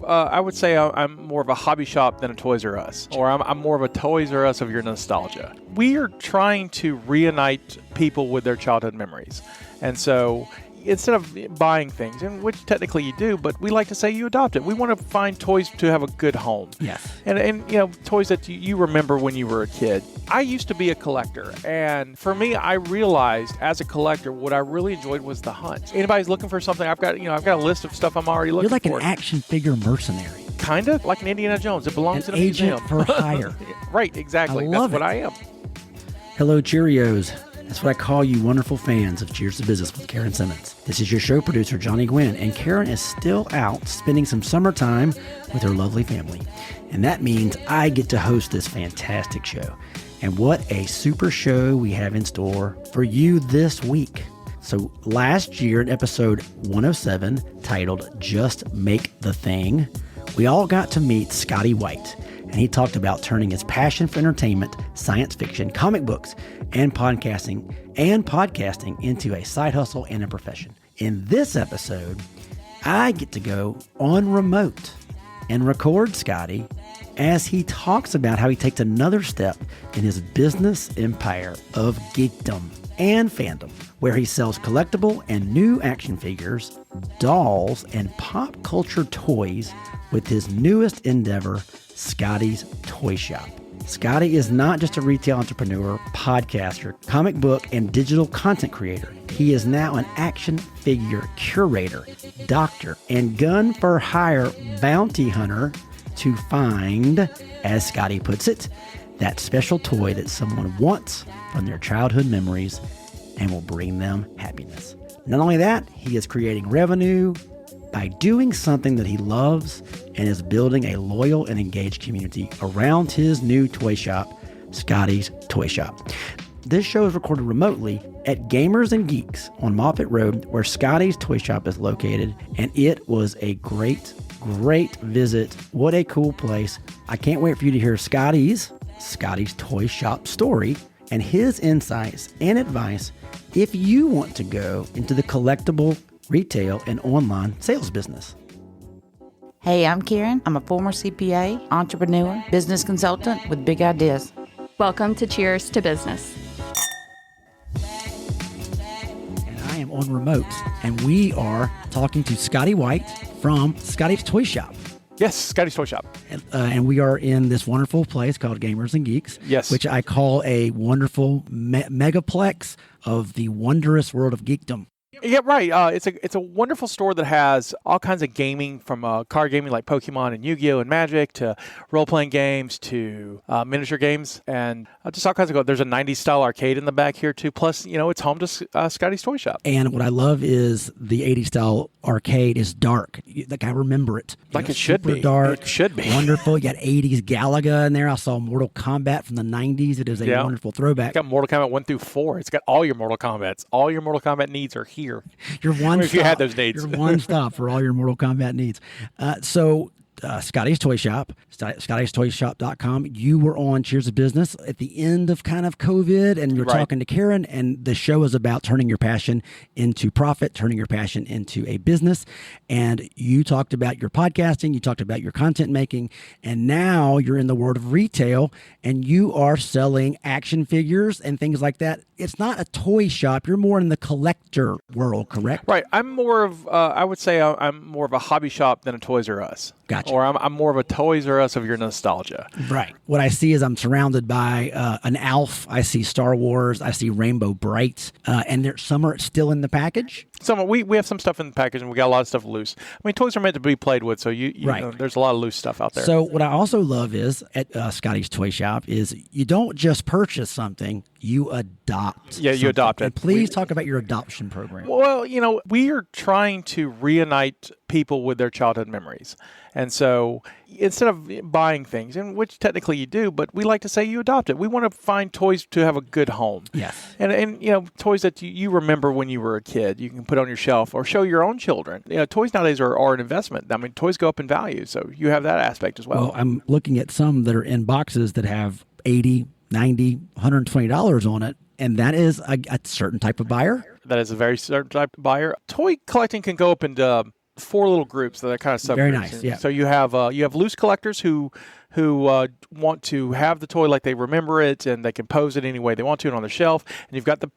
I would say I'm more of a hobby shop than a Toys R Us, or I'm more of a Toys R Us of your nostalgia. We are trying to reunite people with their childhood memories. And so instead of buying things, and which technically you do, but we like to say you adopt it. We want to find toys to have a good home. Yes. And toys that you remember when you were a kid. I used to be a collector, and for me, I realized as a collector, what I really enjoyed was the hunt. Anybody's looking for something, I've got a list of stuff I'm already looking for. You're like an action figure mercenary. Kind of like an Indiana Jones. It belongs in a museum. Agent for hire. Right, exactly. That's what I am. Hello, Cheerios. That's what I call you wonderful fans of Cheers to Business with Karen Simmons. This is your show producer, Johnny Gwin, and Karen is still out spending some summertime with her lovely family. And that means I get to host this fantastic show. And what a super show we have in store for you this week. So last year in episode 107, titled Just Make the Thing, we all got to meet Scotty White. And he talked about turning his passion for entertainment, science fiction, comic books, and podcasting into a side hustle and a profession. In this episode, I get to go on remote and record Scotty as he talks about how he takes another step in his business empire of geekdom and fandom, where he sells collectible and new action figures, dolls, and pop culture toys with his newest endeavor, Scotty's Toy Shop. Scotty is not just a retail entrepreneur, podcaster, comic book, and digital content creator. He is now an action figure curator, doctor, and gun for hire bounty hunter to find, as Scotty puts it, that special toy that someone wants from their childhood memories and will bring them happiness. Not only that, he is creating revenue by doing something that he loves and is building a loyal and engaged community around his new toy shop, Scotty's Toy Shop. This show is recorded remotely at Gamers and Geeks on Moffett Road, where Scotty's Toy Shop is located, and it was a great visit. What a cool place. I can't wait for you to hear Scotty's Toy Shop story and his insights and advice if you want to go into the collectible, retail, and online sales business. Hey, I'm Karen. I'm a former CPA, entrepreneur, business consultant with big ideas. Welcome to Cheers to Business. And I am on remote, and we are talking to Scotty White from Scotty's Toy Shop. Yes, Scotty's Toy Shop. And we are in this wonderful place called Gamers and Geeks, yes, which I call a wonderful megaplex of the wondrous world of geekdom. Yeah, right. It's a wonderful store that has all kinds of gaming, from card gaming like Pokemon and Yu-Gi-Oh! And Magic to role-playing games to miniature games, and just all kinds of. There's a 90s style arcade in the back here too. Plus, it's home to Scotty's Toy Shop. And what I love is the 80s style arcade is dark. Like, I remember it. Like it should be. Super dark. It should be. Wonderful. You got 80s Galaga in there. I saw Mortal Kombat from the 90s. It is a wonderful throwback. It's got Mortal Kombat 1 through 4. It's got all your Mortal Kombats. All your Mortal Kombat needs are here. You're one if you had those needs. You're one stop for all your Mortal Kombat needs. Scotty's Toy Shop, Scotty'sToyShop.com. You were on Cheers to Business at the end of kind of COVID, and you're talking to Karen, and the show is about turning your passion into profit, turning your passion into a business. And you talked about your podcasting, you talked about your content making, and now you're in the world of retail, and you are selling action figures and things like that. It's not a toy shop. You're more in the collector world, correct? Right. I'm more of, I would say I'm more of a hobby shop than a Toys R Us. Gotcha. Or I'm more of a Toys R Us of your nostalgia. Right. What I see is I'm surrounded by an Alf. I see Star Wars. I see Rainbow Bright. And some are still in the package. We have some stuff in the package, and we got a lot of stuff loose. I mean, toys are meant to be played with, so you know, there's a lot of loose stuff out there. So what I also love is at Scotty's Toy Shop is you don't just purchase something, you adopt. Yeah, you adopt it. And please talk about your adoption program. Well, we are trying to reunite people with their childhood memories. And so instead of buying things, and which technically you do, but we like to say you adopt it. We want to find toys to have a good home. Yes. And toys that you remember when you were a kid, you can put on your shelf or show your own children. Toys nowadays are an investment. I mean, toys go up in value, so you have that aspect as well. Well, I'm looking at some that are in boxes that have $80, $90, $120 on it, and that is a certain type of buyer. That is a very certain type of buyer. Toy collecting can go up into 4 little groups that are kind of subgroups. Very nice, yeah. So you have loose collectors who want to have the toy like they remember it, and they can pose it any way they want to and on the shelf. And you've got the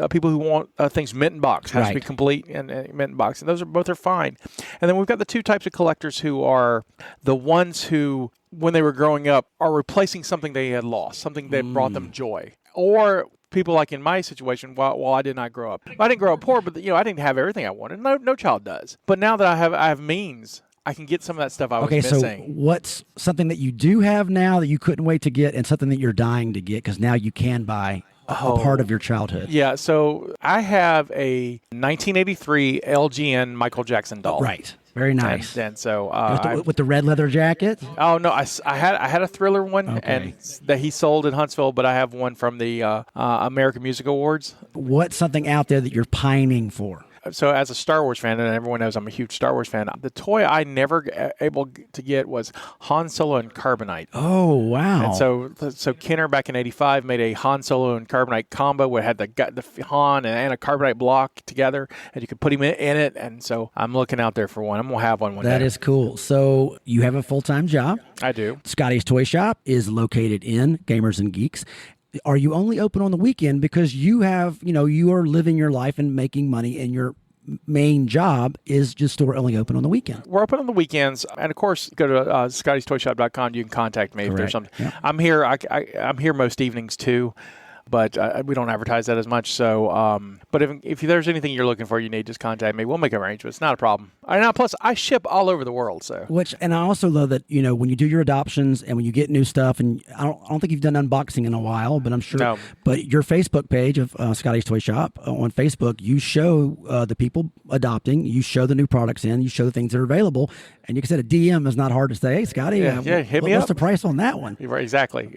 people who want things mint in box, has to be complete and mint in box, and those are fine. And then we've got the 2 types of collectors who are the ones who, when they were growing up, are replacing something they had lost, something that brought them joy, or people like in my situation, while I did not grow up. I didn't grow up poor, but I didn't have everything I wanted. No child does. But now that I have means, I can get some of that stuff I was missing. Okay, so what's something that you do have now that you couldn't wait to get, and something that you're dying to get because now you can buy a part of your childhood? Yeah, so I have a 1983 LGN Michael Jackson doll. Right. Very nice. And so with the red leather jacket? Oh no, I had a Thriller one, and that he sold in Huntsville, but I have one from the American Music Awards. What's something out there that you're pining for? So as a Star Wars fan, and everyone knows I'm a huge Star Wars fan, the toy I never able to get was Han Solo and Carbonite. Oh, wow. And so Kenner back in '85 made a Han Solo and Carbonite combo where it had the Han and a Carbonite block together, and you could put him in it. And so I'm looking out there for one. I'm going to have one day. That is cool. So you have a full-time job. I do. Scotty's Toy Shop is located in Gamers and Geeks. Are you only open on the weekend because you have, you are living your life and making money, and your main job is just store only open on the weekend? We're open on the weekends, and of course, go to scottystoyshop.com. You can contact me if there's something. Yep. I'm here. I'm here most evenings too, but we don't advertise that as much. So, but if there's anything you're looking for, you need, just contact me. We'll make arrangements. Not a problem. Plus, I ship all over the world. So, and I also love that when you do your adoptions and when you get new stuff, and I don't think you've done unboxing in a while, but I'm sure. No. But your Facebook page of Scotty's Toy Shop on Facebook, you show the people adopting, you show the new products in, you show the things that are available, and you can send a DM is not hard to say, hey Scotty, hit me up. What's the price on that one? Exactly.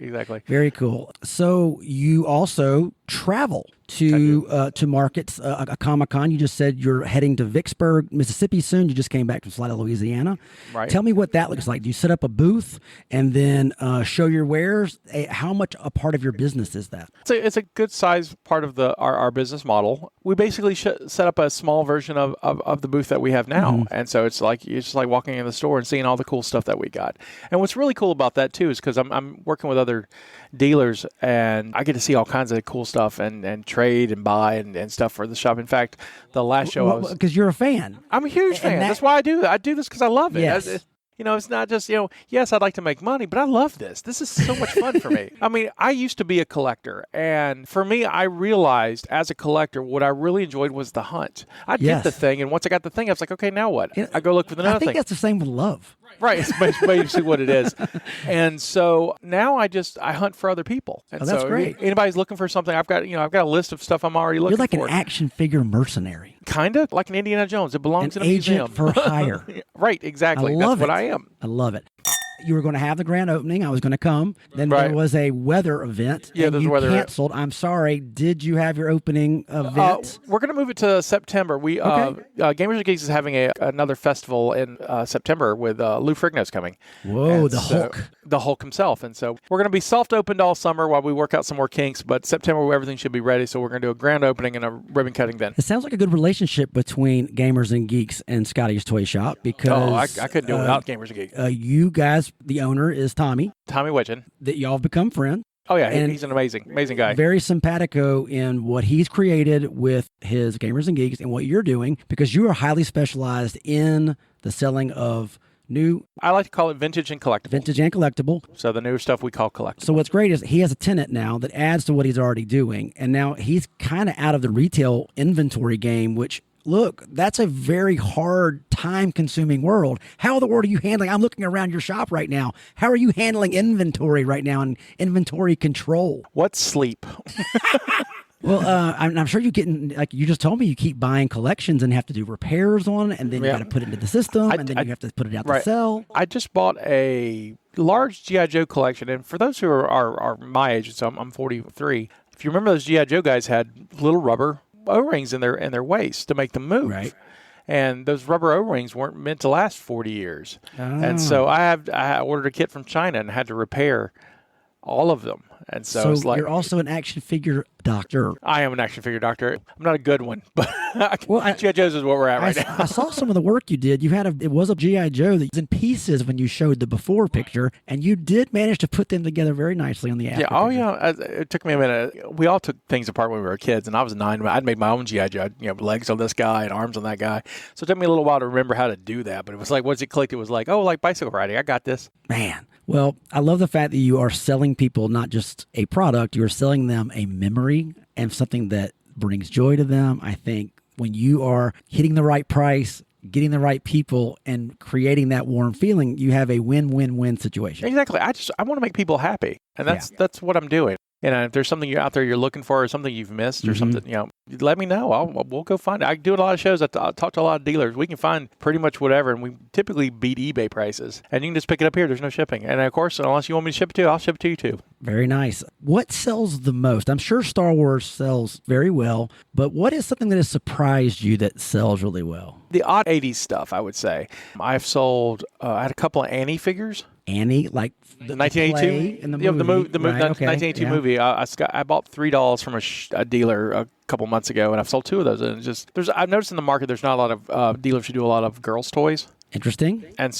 Very cool. So you also travel to markets, a Comic-Con. You just said you're heading to Vicksburg, Mississippi soon. You just came back from Salida, Louisiana. Right. Tell me what that looks like. Do you set up a booth and then show your wares? How much a part of your business is that? It's a good size part of our business model. We basically set up a small version of the booth that we have now, and so it's just like walking in the store and seeing all the cool stuff that we got. And what's really cool about that too is because I'm working with other dealers, and I get to see all kinds of cool stuff and trade and buy and stuff for the shop. In fact, the last show because you're a fan. I'm a huge fan. That's why I do that. I do this because I love it. Yes. It's not just, yes, I'd like to make money, but I love this. This is so much fun for me. I mean, I used to be a collector, and for me, I realized as a collector, what I really enjoyed was the hunt. I'd get the thing, and once I got the thing, I was like, okay, now what? I go look for another thing. I think that's the same with love. Right, it's basically what it is. And so now I hunt for other people. And that's great. Anybody's looking for something, I've got a list of stuff I'm already looking for. You're like an action figure mercenary. Kind of like an Indiana Jones. It belongs in a museum. Agent for hire. Right, exactly. That's what I am. I love it. You were going to have the grand opening. I was going to come. Then there was a weather event. Yeah, and you canceled. I'm sorry. Did you have your opening event? We're going to move it to September. Gamers and Geeks is having another festival in September with Lou Ferrigno's coming. Whoa, the Hulk. The Hulk himself. And so we're going to be soft-opened all summer while we work out some more kinks, but September everything should be ready, so we're going to do a grand opening and a ribbon cutting then. It sounds like a good relationship between Gamers and Geeks and Scotty's Toy Shop because... I couldn't do it without Gamers and Geeks. You guys, the owner is Tommy Widgen. That y'all have become friends. Oh, yeah, he's an amazing guy. Very simpatico in what he's created with his Gamers and Geeks and what you're doing, because you are highly specialized in the selling of new... I like to call it vintage and collectible. Vintage and collectible. So the new stuff we call collectible. So what's great is he has a tenant now that adds to what he's already doing, and now he's kind of out of the retail inventory game, which... Look, that's a very hard, time-consuming world. How in the world are you handling? I'm looking around your shop right now. How are you handling inventory right now and inventory control? What's sleep? Well, I'm sure you like you just told me, you keep buying collections and have to do repairs on it, and then you got to put it into the system, and then you have to put it out to sell. I just bought a large G.I. Joe collection, and for those who are my age, so I'm 43. If you remember, those G.I. Joe guys had little rubber O-rings in their waist to make them move. Right. And those rubber O-rings weren't meant to last 40 years. And so I ordered a kit from China and had to repair all of them. And so it's like, you're also an action figure doctor. I am an action figure doctor. I'm not a good one, but Well, G.I. Joe's is where we're at right now. I saw some of the work you did. It was a G.I. Joe that was in pieces when you showed the before picture, and you did manage to put them together very nicely on the after. Yeah, it took me a minute. We all took things apart when we were kids, and I was 9. I'd made my own G.I. Joe, legs on this guy and arms on that guy. So it took me a little while to remember how to do that, but it was like, once it clicked, it was like, oh, like bicycle riding. I got this. Man. Well, I love the fact that you are selling people not just a product, you're selling them a memory and something that brings joy to them. I think when you are hitting the right price, getting the right people, and creating that warm feeling, you have a win-win-win situation. Exactly. I want to make people happy, and that's what I'm doing. And if there's something out there you're looking for, or something you've missed, or something, let me know. We'll go find it. I do a lot of shows. I talk to a lot of dealers. We can find pretty much whatever, and we typically beat eBay prices. And you can just pick it up here. There's no shipping. And of course, unless you want me to ship it to you, I'll ship it to you too. Very nice. What sells the most? I'm sure Star Wars sells very well, but what is something that has surprised you that sells really well? The odd 80s stuff, I would say. I've sold, I had a couple of Annie figures. Annie, like the 1982 in the movie. The 1982 movie. I bought $3 from a dealer a couple months ago, and I've sold 2 of those. And I've noticed in the market there's not a lot of dealers who do a lot of girls' toys. Interesting. And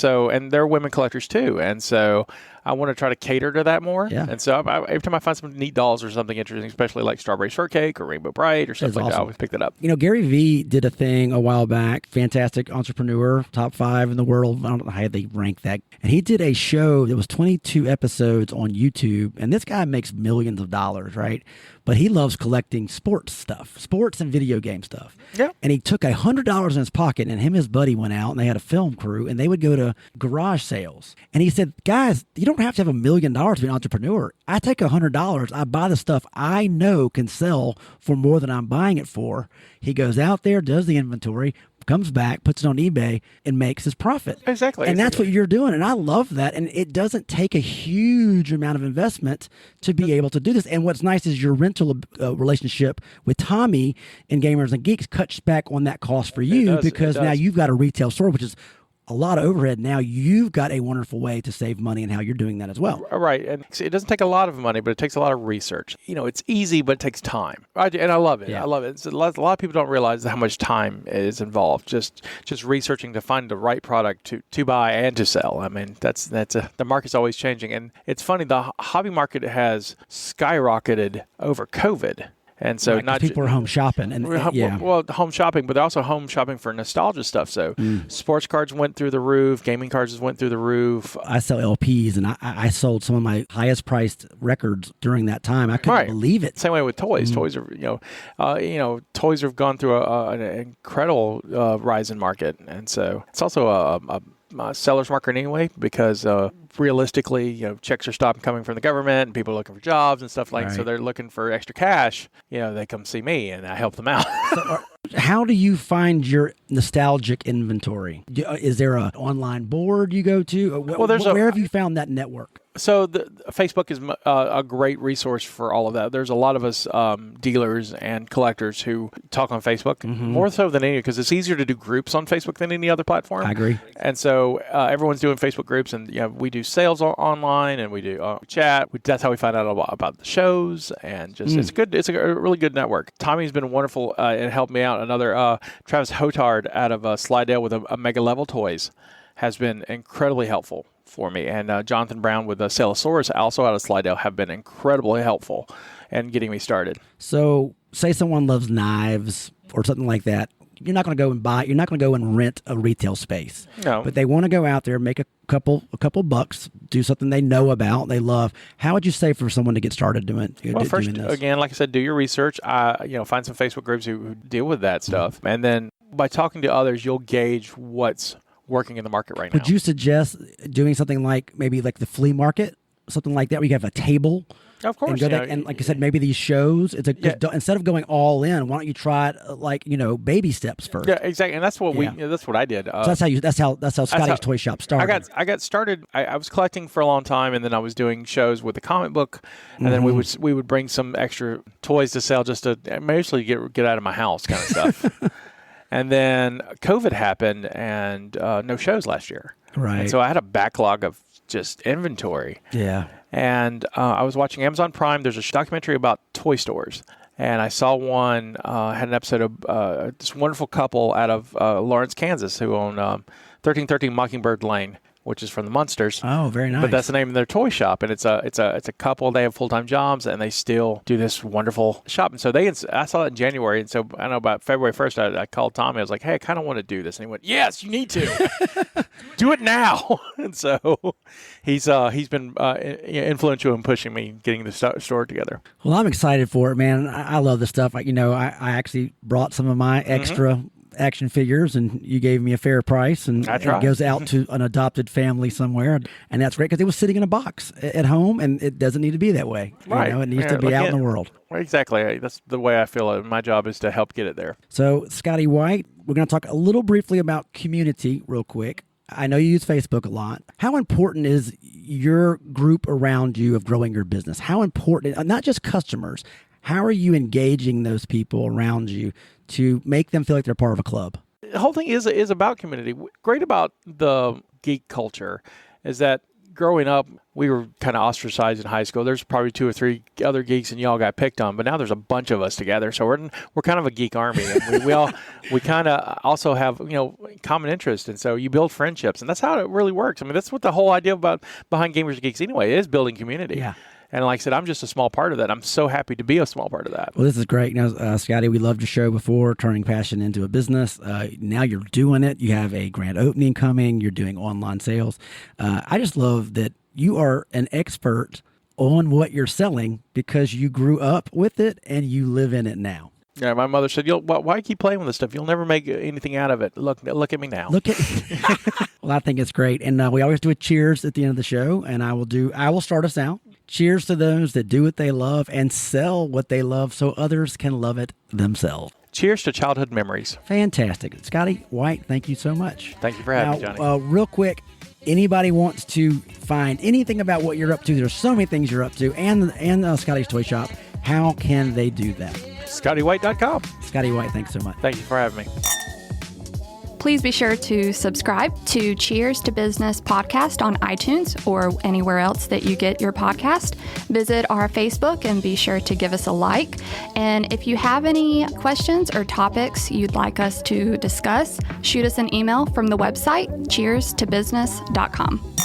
they're women collectors too. And so I want to try to cater to that more. Yeah. And so every time I find some neat dolls or something interesting, especially like Strawberry Shortcake or Rainbow Bright or stuff like that, I always pick that up. Gary Vee did a thing a while back, fantastic entrepreneur, top 5 in the world. I don't know how they rank that. And he did a show that was 22 episodes on YouTube. And this guy makes millions of dollars, right? But he loves collecting sports and video game stuff. Yeah. And he took $100 in his pocket, and him and his buddy went out, and they had a film crew, and they would go to garage sales. And he said, guys, you don't have to have $1 million to be an entrepreneur. I take $100, I buy the stuff I know can sell for more than I'm buying it for. He goes out there, does the inventory, comes back, puts it on eBay, and makes his profit. Exactly. And that's what you're doing. And I love that. And it doesn't take a huge amount of investment to be able to do this. And what's nice is your rental relationship with Tommy and Gamers and Geeks cuts back on that cost for you because now you've got a retail store, which is a lot of overhead. Now you've got a wonderful way to save money and how you're doing that as well. Right. And it doesn't take a lot of money, but it takes a lot of research. It's easy, but it takes time. And I love it. Yeah. I love it. A lot of people don't realize how much time is involved just researching to find the right product to buy and to sell. I mean, the market's always changing. And it's funny, the hobby market has skyrocketed over COVID. And so people are home shopping home shopping, but they're also home shopping for nostalgia stuff. So sports cards went through the roof, gaming cards went through the roof. I sell LPs, and I sold some of my highest priced records during that time. I couldn't believe it. Same way with toys. Toys are toys have gone through an incredible rise in market, and so it's also a seller's market anyway, because realistically, checks are stopped coming from the government, and people are looking for jobs and stuff so they're looking for extra cash. They come see me, and I help them out. How do you find your nostalgic inventory? Is there an online board you go to? Where have you found that network? So Facebook is a great resource for all of that. There's a lot of us dealers and collectors who talk on Facebook, more so than any, because it's easier to do groups on Facebook than any other platform. I agree. And so everyone's doing Facebook groups, and we do sales online, and we do chat. That's how we find out about the shows, and just it's good. It's a really good network. Tommy's been wonderful and helped me out. Another Travis Hotard out of Slidell with a Mega Level Toys has been incredibly helpful for me, and Jonathan Brown with the Celosaurus, also out of Slidell, have been incredibly helpful in getting me started. So, say someone loves knives or something like that. You're not going to go and rent a retail space. No. But they want to go out there, make a couple bucks, do something they know about, they love. How would you say for someone to get started doing first, this? Again, like I said, do your research. Find some Facebook groups who deal with that stuff, and then by talking to others, you'll gauge what's working in the market right now. Would you suggest doing something like maybe like the flea market, something like that, where you have a table? Of course. And like I said, maybe these shows, instead of going all in, why don't you try it baby steps first? Yeah, exactly. And that's what that's what I did. So that's how Scotty's Toy Shop started. I got started. I was collecting for a long time, and then I was doing shows with the comic book, and then we would bring some extra toys to sell just to mostly get out of my house kind of stuff. And then COVID happened and no shows last year. Right. And so I had a backlog of just inventory. Yeah. And I was watching Amazon Prime. There's a documentary about toy stores. And I saw one, had an episode of this wonderful couple out of Lawrence, Kansas, who own 1313 Mockingbird Lane, which is from the Munsters. Oh, very nice. But that's the name of their toy shop, and it's a couple. They have full-time jobs, and they still do this wonderful shop. And so I saw that in January, and so I know about February 1st, I called Tommy. I was like, "Hey, I kind of want to do this," and he went, "Yes, you need to do it now." And so he's been influential in pushing me getting the store together. Well, I'm excited for it, man. I love this stuff. I actually brought some of my extra action figures, and you gave me a fair price, and it goes out to an adopted family somewhere, and that's great because it was sitting in a box at home, and it doesn't need to be that way. Right. It needs to be out in the world. Exactly. That's the way I feel. My job is to help get it there. So, Scotty White, we're going to talk a little briefly about community real quick. I know you use Facebook a lot. How important is your group around you of growing your business? How important, not just customers, how are you engaging those people around you to make them feel like they're part of a club? The whole thing is about community. Great about the geek culture is that growing up, we were kind of ostracized in high school. There's probably 2 or 3 other geeks, and y'all got picked on. But now there's a bunch of us together, so we're kind of a geek army. And we kind of also have common interest, and so you build friendships, and that's how it really works. I mean, that's what the whole idea behind Gamers and Geeks anyway is, building community. Yeah. And like I said, I'm just a small part of that. I'm so happy to be a small part of that. Well, this is great. Scotty, we loved your show before, turning passion into a business. Now you're doing it. You have a grand opening coming. You're doing online sales. I just love that you are an expert on what you're selling because you grew up with it and you live in it now. Yeah, my mother said, why keep playing with this stuff? You'll never make anything out of it. Look at me now. Well, I think it's great. And we always do a cheers at the end of the show, and I will start us out. Cheers to those that do what they love and sell what they love so others can love it themselves. Cheers to childhood memories. Fantastic. Scotty White, thank you so much. Thank you for having me, Johnny. Real quick, anybody wants to find anything about what you're up to, there's so many things you're up to, and Scotty's Toy Shop, how can they do that? ScottyWhite.com. Scotty White, thanks so much. Thank you for having me. Please be sure to subscribe to Cheers to Business podcast on iTunes or anywhere else that you get your podcast. Visit our Facebook and be sure to give us a like. And if you have any questions or topics you'd like us to discuss, shoot us an email from the website cheerstobusiness.com.